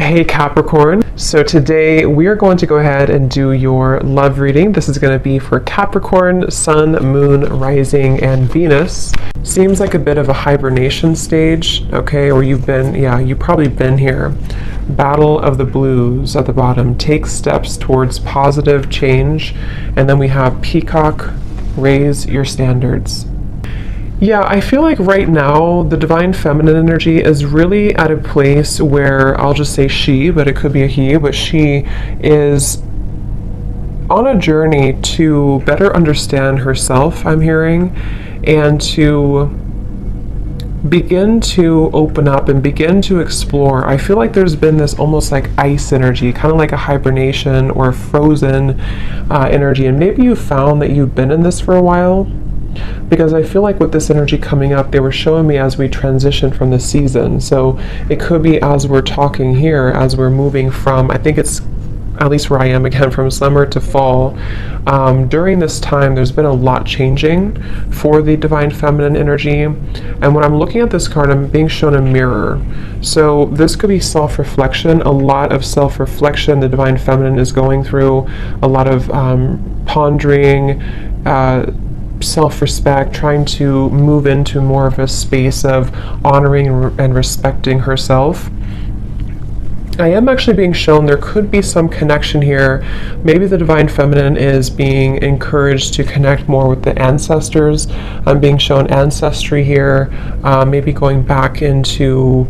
Hey Capricorn, so today we are going to go ahead and do your love reading. This is going to be for Capricorn, Sun, Moon, Rising, and Venus. Seems like a bit of a hibernation stage, okay, or you've probably been here. Battle of the Blues at the bottom. Take steps towards positive change. And then we have Peacock, raise your standards. Yeah, I feel like right now the divine feminine energy is really at a place where I'll just say she, but it could be a he, but she is on a journey to better understand herself, I'm hearing, and to begin to open up and begin to explore. I feel like there's been this almost like ice energy, kind of like a hibernation or a frozen energy, and maybe you found that you've been in this for a while. Because I feel like with this energy coming up, they were showing me as we transition from the season. So it could be as we're talking here, as we're moving from, I think it's at least where I am again, from summer to fall. During this time, there's been a lot changing for the divine feminine energy. And when I'm looking at this card, I'm being shown a mirror. So this could be self-reflection, a lot of self-reflection the divine feminine is going through, a lot of pondering, self-respect, trying to move into more of a space of honoring and respecting herself. I am actually being shown there could be some connection here. Maybe the divine feminine is being encouraged to connect more with the ancestors. I'm being shown ancestry here, maybe going back into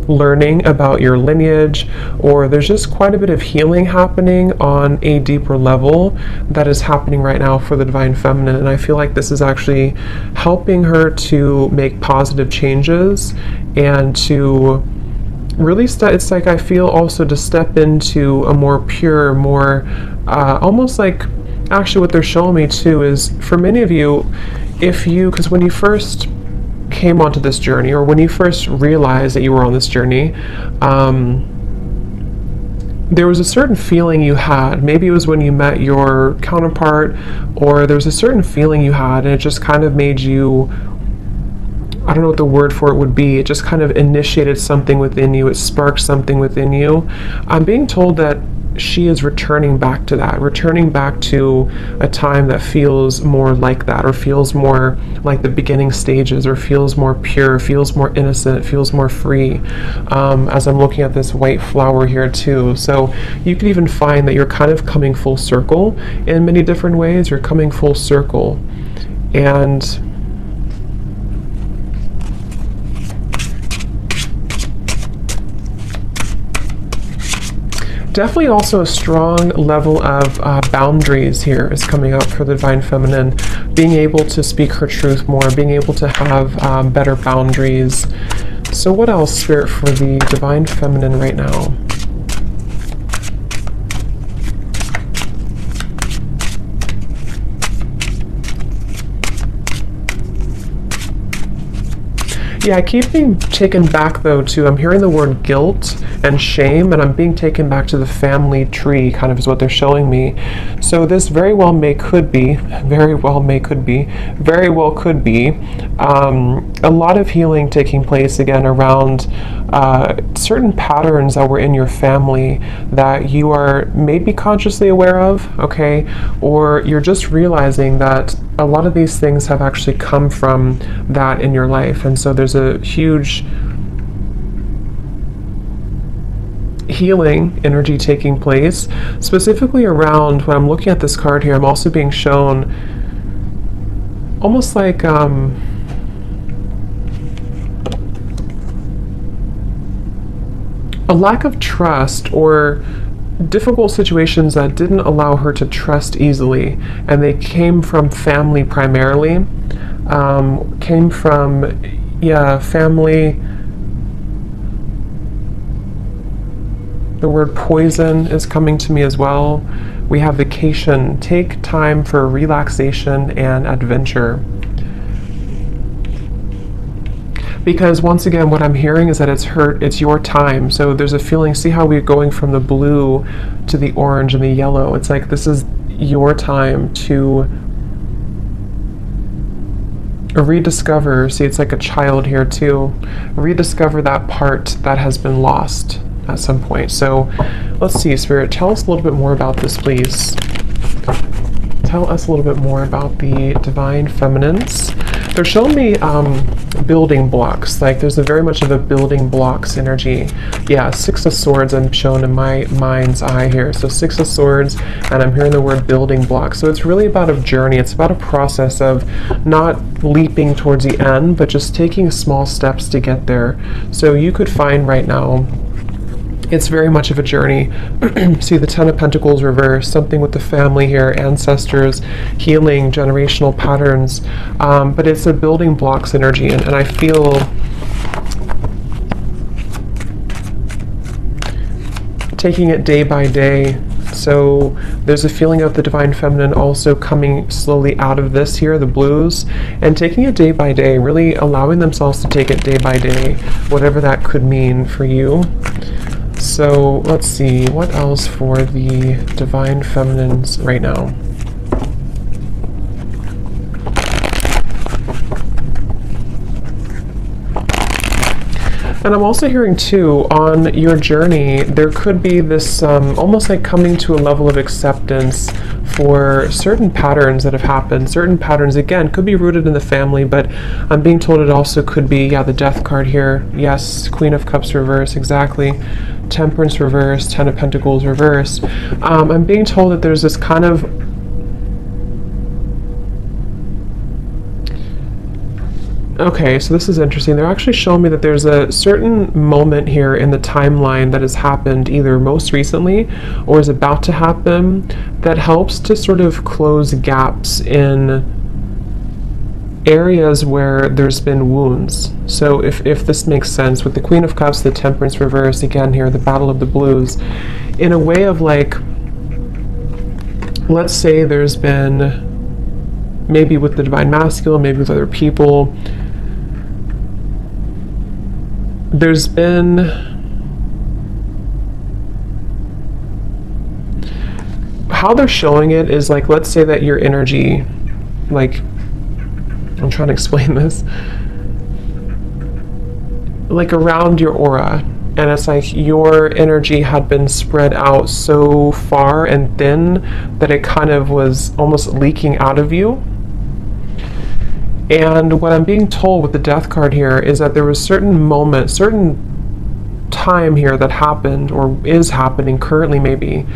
learning about your lineage, or there's just quite a bit of healing happening on a deeper level that is happening right now for the divine feminine. And I feel like this is actually helping her to make positive changes and to really it's like I feel also to step into a more pure, more almost like, actually what they're showing me too is for many of you, because when you first came onto this journey, or when you first realized that you were on this journey, there was a certain feeling you had. Maybe it was when you met your counterpart, or there was a certain feeling you had, and it just kind of made you, I don't know what the word for it would be, it just kind of initiated something within you, it sparked something within you. I'm being told that she is returning back to that, returning back to a time that feels more like that, or feels more like the beginning stages, or feels more pure, feels more innocent, feels more free, as I'm looking at this white flower here too. So you could even find that you're kind of coming full circle in many different ways. You're coming full circle, and definitely also a strong level of boundaries here is coming up for the divine feminine, being able to speak her truth more, being able to have better boundaries. So what else, Spirit, for the divine feminine right now? Yeah, I keep being taken back though to, I'm hearing the word guilt and shame, and I'm being taken back to the family tree, kind of is what they're showing me. So this very well could be a lot of healing taking place again around certain patterns that were in your family that you are maybe consciously aware of, okay, or you're just realizing that a lot of these things have actually come from that in your life. And so there's a huge healing energy taking place, specifically around, when I'm looking at this card here, I'm also being shown almost like a lack of trust, or difficult situations that didn't allow her to trust easily, and they came from family primarily, family. The word poison is coming to me as well. We have vacation, take time for relaxation and adventure. Because once again, what I'm hearing is that it's your time. So there's a feeling, see how we're going from the blue to the orange and the yellow. It's like this is your time to rediscover, see, it's like a child here too, rediscover that part that has been lost at some point. So let's see, Spirit, tell us a little bit more about this, please. Tell us a little bit more about the divine feminines. They're showing me building blocks, like there's a very much of a building blocks energy. Yeah, Six of Swords I'm shown in my mind's eye here. So Six of Swords, and I'm hearing the word building blocks. So it's really about a journey. It's about a process of not leaping towards the end, but just taking small steps to get there. So you could find right now, it's very much of a journey. See the Ten of Pentacles reversed, something with the family here, ancestors, healing, generational patterns. But it's a building blocks energy, and I feel taking it day by day. So there's a feeling of the divine feminine also coming slowly out of this here, the blues, and taking it day by day, really allowing themselves to take it day by day, whatever that could mean for you. So let's see, what else for the divine feminines right now? And I'm also hearing too, on your journey, there could be this almost like coming to a level of acceptance for certain patterns that have happened. Certain patterns, again, could be rooted in the family, but I'm being told it also could be, yeah, the Death card here. Yes, Queen of Cups reverse, exactly. Temperance reverse, Ten of Pentacles reverse. I'm being told that there's this kind of okay, so this is interesting. They're actually showing me that there's a certain moment here in the timeline that has happened either most recently or is about to happen that helps to sort of close gaps in areas where there's been wounds. So if this makes sense, with the Queen of Cups, the Temperance reverse, again here, the Battle of the Blues, in a way of like, let's say there's been, maybe with the Divine Masculine, maybe with other people, there's been how they're showing it is like, let's say that your energy, like, I'm trying to explain this, like around your aura, and it's like your energy had been spread out so far and thin that it kind of was almost leaking out of you. And what I'm being told with the Death card here is that there was certain moment, certain time here that happened or is happening currently maybe,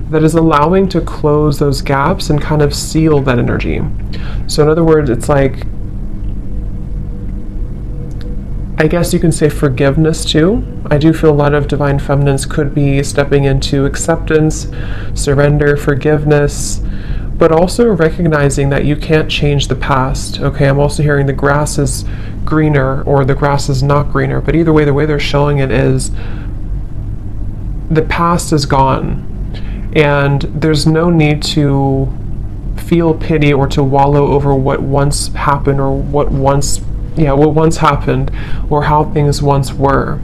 that is allowing to close those gaps and kind of seal that energy. So in other words, it's like, I guess you can say forgiveness too. I do feel a lot of divine feminines could be stepping into acceptance, surrender, forgiveness, but also recognizing that you can't change the past. Okay, I'm also hearing the grass is greener or the grass is not greener, but either way, the way they're showing it is the past is gone. And there's no need to feel pity or to wallow over what once happened or what once happened or how things once were.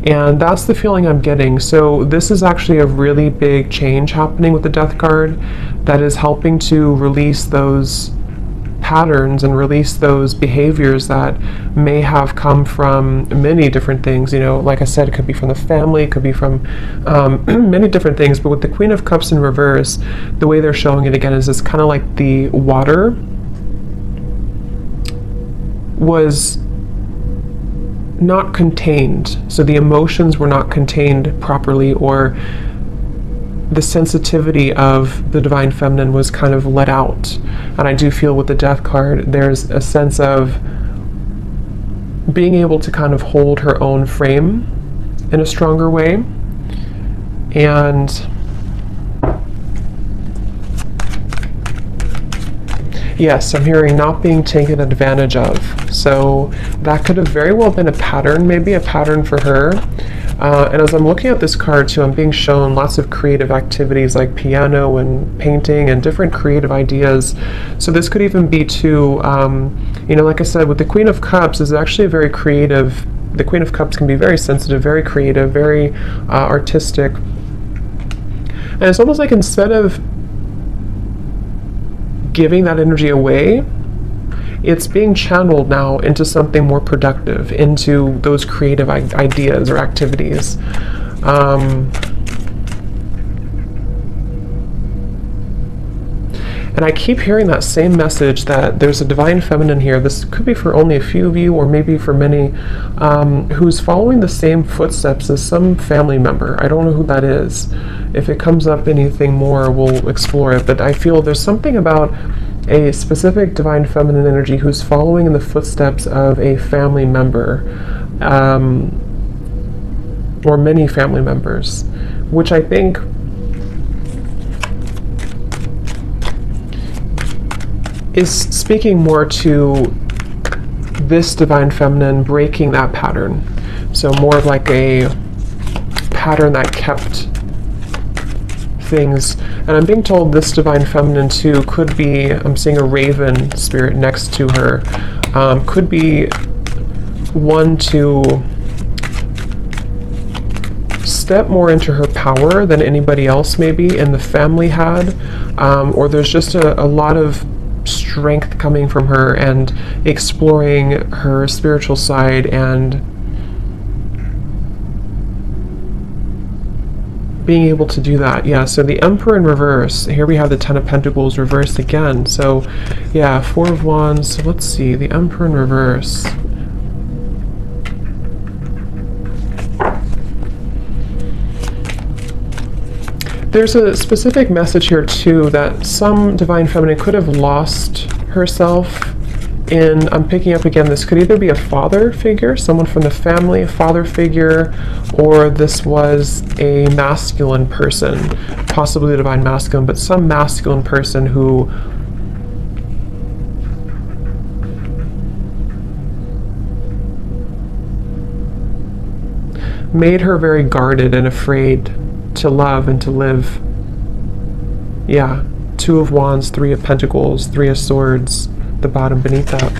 And that's the feeling I'm getting. So this is actually a really big change happening with the Death card that is helping to release those patterns and release those behaviors that may have come from many different things. You know, like I said, it could be from the family, it could be from many different things. But with the Queen of Cups in reverse, the way they're showing it again is it's kind of like the water was not contained. So the emotions were not contained properly, or the sensitivity of the divine feminine was kind of let out. And I do feel with the Death card, there's a sense of being able to kind of hold her own frame in a stronger way. And yes, I'm hearing not being taken advantage of. So that could have very well been a pattern, maybe a pattern for her. And as I'm looking at this card too, I'm being shown lots of creative activities like piano and painting and different creative ideas. So this could even be too, you know, like I said, with the Queen of Cups is actually a very creative, the Queen of Cups can be very sensitive, very creative, very artistic. And it's almost like instead of giving that energy away, it's being channeled now into something more productive, into those creative ideas or activities. And I keep hearing that same message that there's a divine feminine here. This could be for only a few of you, or maybe for many, who's following the same footsteps as some family member. I don't know who that is. If it comes up anything more, we'll explore it. But I feel there's something about a specific divine feminine energy who's following in the footsteps of a family member, or many family members, which I think is speaking more to this divine feminine breaking that pattern. So more of like a pattern that kept things. And I'm being told this divine feminine too could be, I'm seeing a raven spirit next to her, could be one to step more into her power than anybody else maybe in the family had, or there's just a lot of strength coming from her and exploring her spiritual side and being able to do that. Yeah, so the Emperor in reverse. Here we have the Ten of Pentacles reversed again. So yeah, Four of Wands. So let's see, the Emperor in reverse. There's a specific message here too that some divine feminine could have lost herself in, I'm picking up again, this could either be a father figure, someone from the family, a father figure, or this was a masculine person, possibly a divine masculine, but some masculine person who made her very guarded and afraid to love and to live. Yeah, Two of Wands, Three of Pentacles, Three of Swords, the bottom beneath that.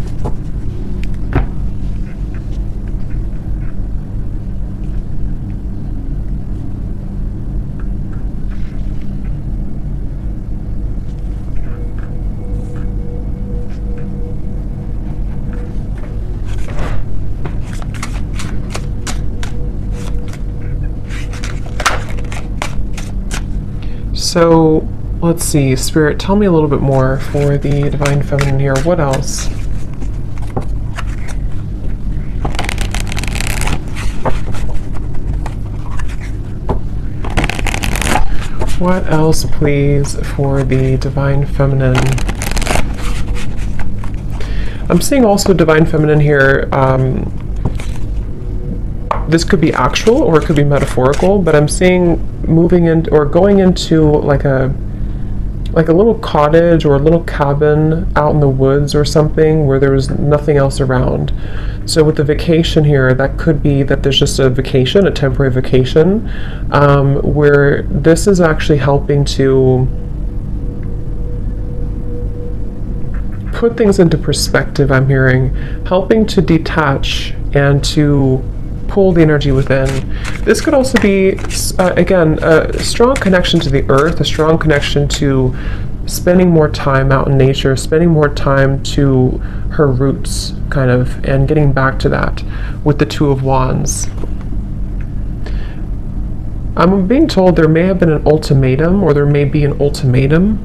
So let's see, Spirit, tell me a little bit more for the divine feminine here. What else? What else, please, for the divine feminine? I'm seeing also divine feminine here. This could be actual or it could be metaphorical, but I'm seeing moving in or going into like a little cottage or a little cabin out in the woods or something where there was nothing else around. So with the vacation here, that could be that there's just a vacation, a temporary vacation, where this is actually helping to put things into perspective. I'm hearing helping to detach and to pull the energy within. This could also be, again, a strong connection to the earth, a strong connection to spending more time out in nature, spending more time to her roots, kind of, and getting back to that with the Two of Wands. I'm being told there may have been an ultimatum, or there may be an ultimatum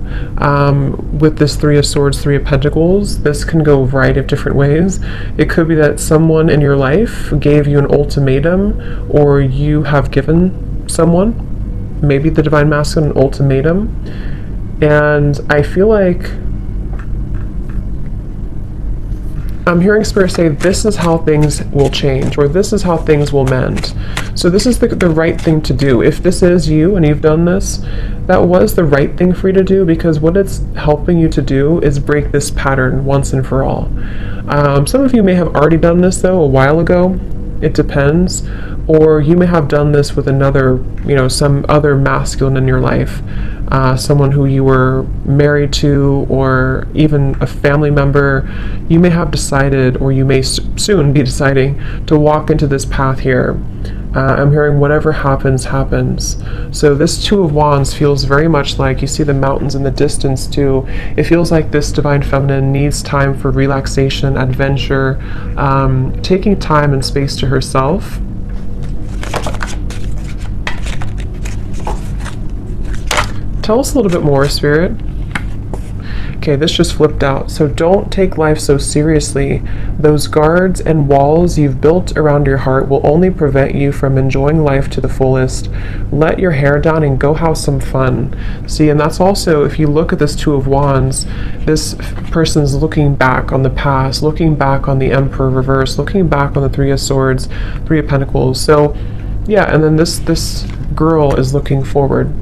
with this Three of Swords, Three of Pentacles. This can go a variety of different ways. It could be that someone in your life gave you an ultimatum, or you have given someone, maybe the divine masculine, an ultimatum. And I feel like I'm hearing Spirit say this is how things will change, or this is how things will mend. So this is the right thing to do. If this is you and you've done this, that was the right thing for you to do, because what it's helping you to do is break this pattern once and for all. Some of you may have already done this though a while ago. It depends. Or you may have done this with another, some other masculine in your life. Someone who you were married to, or even a family member. You may have decided, or you may soon be deciding, to walk into this path here. I'm hearing whatever happens, happens. So this Two of Wands feels very much like, you see the mountains in the distance too. It feels like this Divine Feminine needs time for relaxation, adventure, taking time and space to herself. Tell us a little bit more, Spirit. Okay, this just flipped out. So don't take life so seriously. Those guards and walls you've built around your heart will only prevent you from enjoying life to the fullest. Let your hair down and go have some fun. See, and that's also, if you look at this Two of Wands, this person's looking back on the past, looking back on the Emperor reverse, looking back on the Three of Swords, Three of Pentacles. So yeah, and then this girl is looking forward.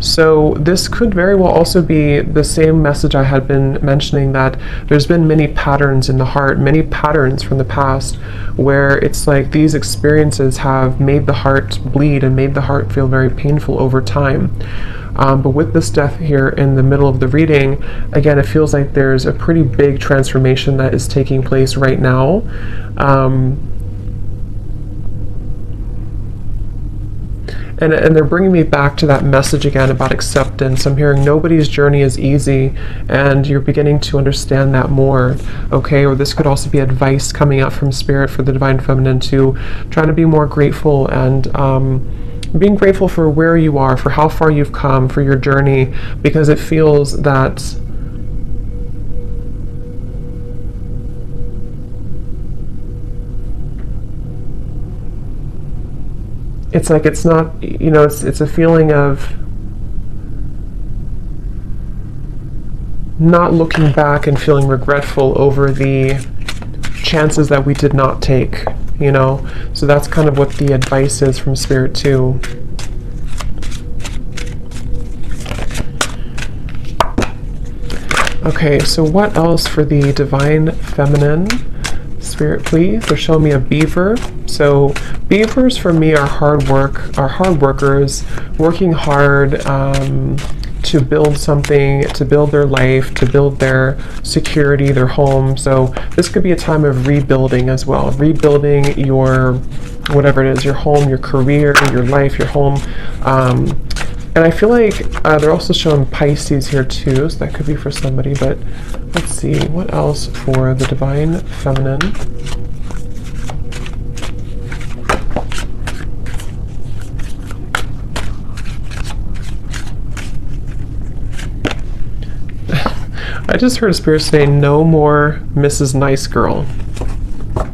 So this could very well also be the same message I had been mentioning, that there's been many patterns in the heart, many patterns from the past, where it's like these experiences have made the heart bleed and made the heart feel very painful over time. But with this death here in the middle of the reading, again, it feels like there's a pretty big transformation that is taking place right now. And they're bringing me back to that message again about acceptance. I'm hearing nobody's journey is easy, and you're beginning to understand that more, okay? Or this could also be advice coming out from Spirit for the Divine Feminine to try to be more grateful, and being grateful for where you are, for how far you've come, for your journey, because it feels that it's like it's not, you know, it's a feeling of not looking back and feeling regretful over the chances that we did not take, you know. So that's kind of what the advice is from Spirit too. Okay, so what else for the Divine Feminine? Spirit, please. They're showing me a beaver. So beavers for me are hard workers, working hard to build something, to build their life, to build their security, their home. So this could be a time of rebuilding as well, rebuilding your, whatever it is, your home, your career, your life, your home. And I feel like they're also showing Pisces here too, so that could be for somebody, but let's see, what else for the Divine Feminine? I just heard a Spirit say, no more Mrs. Nice Girl,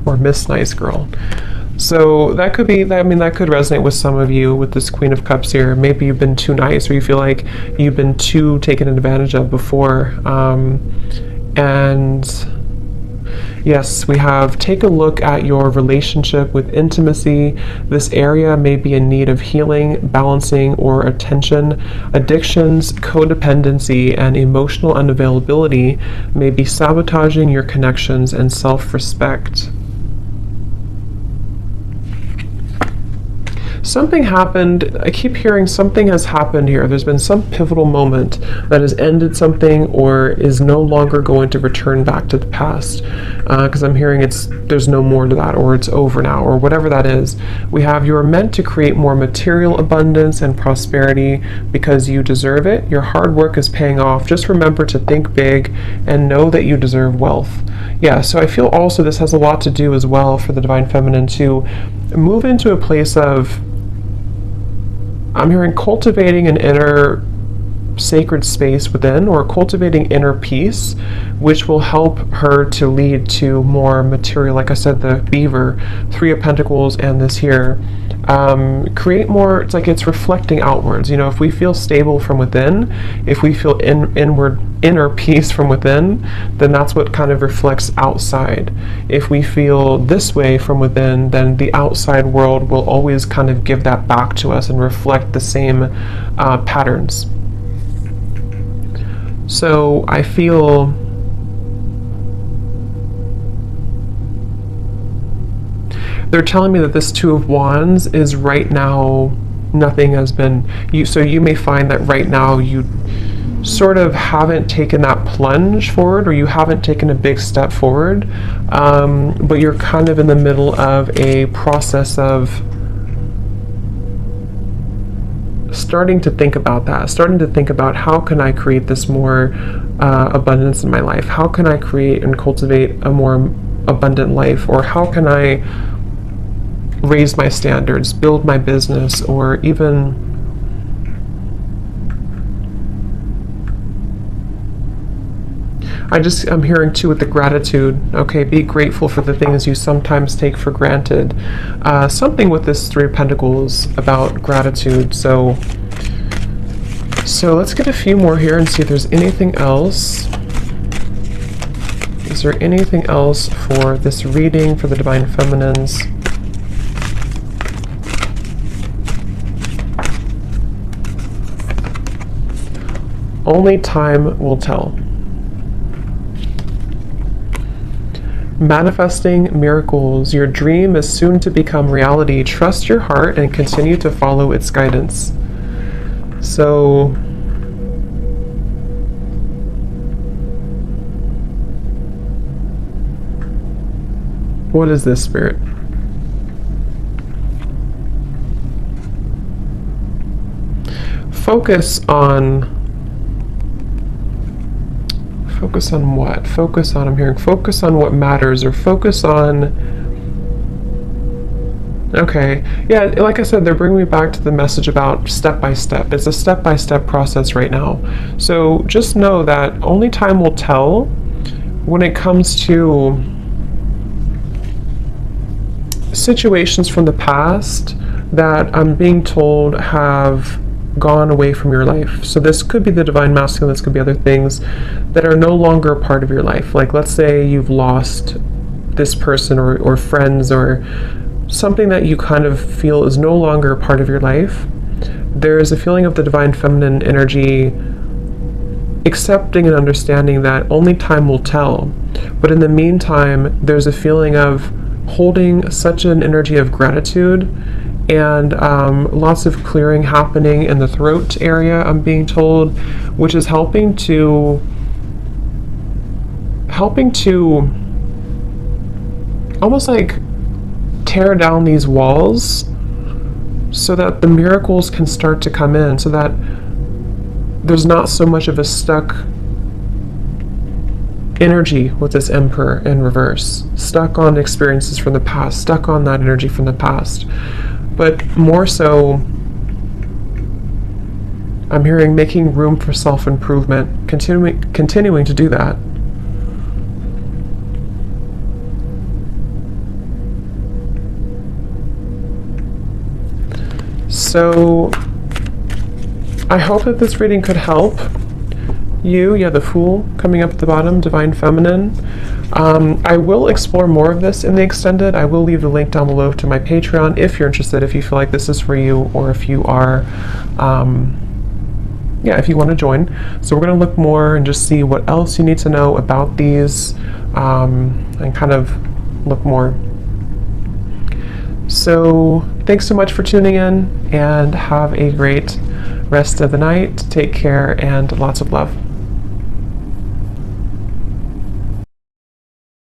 or Miss Nice Girl. So that could be, I mean, that could resonate with some of you with this Queen of Cups here. Maybe you've been too nice, or you feel like you've been too taken advantage of before. And yes, we have, take a look at your relationship with intimacy. This area may be in need of healing, balancing, or attention. Addictions, codependency, and emotional unavailability may be sabotaging your connections and self-respect. Something happened, I keep hearing something has happened here. There's been some pivotal moment that has ended something or is no longer going to return back to the past. Because I'm hearing there's no more to that, or it's over now, or whatever that is. We have, you're meant to create more material abundance and prosperity because you deserve it. Your hard work is paying off. Just remember to think big and know that you deserve wealth. Yeah, so I feel also this has a lot to do as well for the Divine Feminine to move into a place of, I'm hearing cultivating an inner sacred space within, or cultivating inner peace, which will help her to lead to more material, like I said, the beaver, Three of Pentacles, and this here. Create more, it's like it's reflecting outwards. You know, if we feel stable from within, if we feel inner peace from within, then that's what kind of reflects outside. If we feel this way from within, then the outside world will always kind of give that back to us and reflect the same patterns. So I feel they're telling me that this Two of Wands is right now, nothing has been, so you may find that right now you sort of haven't taken that plunge forward, or you haven't taken a big step forward, but you're kind of in the middle of a process of starting to think about that, starting to think about how can I create this more abundance in my life? How can I create and cultivate a more abundant life? Or how can I raise my standards, build my business, or even I'm hearing too with the gratitude, okay, be grateful for the things you sometimes take for granted. Something with this Three of Pentacles about gratitude. So let's get a few more here and see if there's anything else. Is there anything else for this reading for the Divine Feminines? Only time will tell. Manifesting miracles. Your dream is soon to become reality. Trust your heart and continue to follow its guidance. So, what is this, Spirit? Focus on what? Focus on, I'm hearing, focus on what matters, or focus on, okay, yeah, like I said, they're bringing me back to the message about step by step. It's a step-by-step process right now. So just know that only time will tell when it comes to situations from the past that I'm being told have gone away from your life. So this could be the Divine Masculine, this could be other things that are no longer a part of your life. Like, let's say you've lost this person or friends or something that you kind of feel is no longer a part of your life. There's a feeling of the Divine Feminine energy accepting and understanding that only time will tell. But in the meantime, there's a feeling of holding such an energy of gratitude and lots of clearing happening in the throat area, I'm being told, which is helping to almost like tear down these walls so that the miracles can start to come in, so that there's not so much of a stuck energy with this Emperor in reverse, stuck on experiences from the past, stuck on that energy from the past. But more so, I'm hearing making room for self-improvement, continuing to do that. So I hope that this reading could help you. Yeah, the Fool coming up at the bottom, Divine Feminine. I will explore more of this in the extended. I will leave the link down below to my Patreon if you're interested, if you feel like this is for you, or if you are, if you want to join. So we're going to look more and just see what else you need to know about these, and kind of look more. So thanks so much for tuning in, and have a great rest of the night. Take care, and lots of love.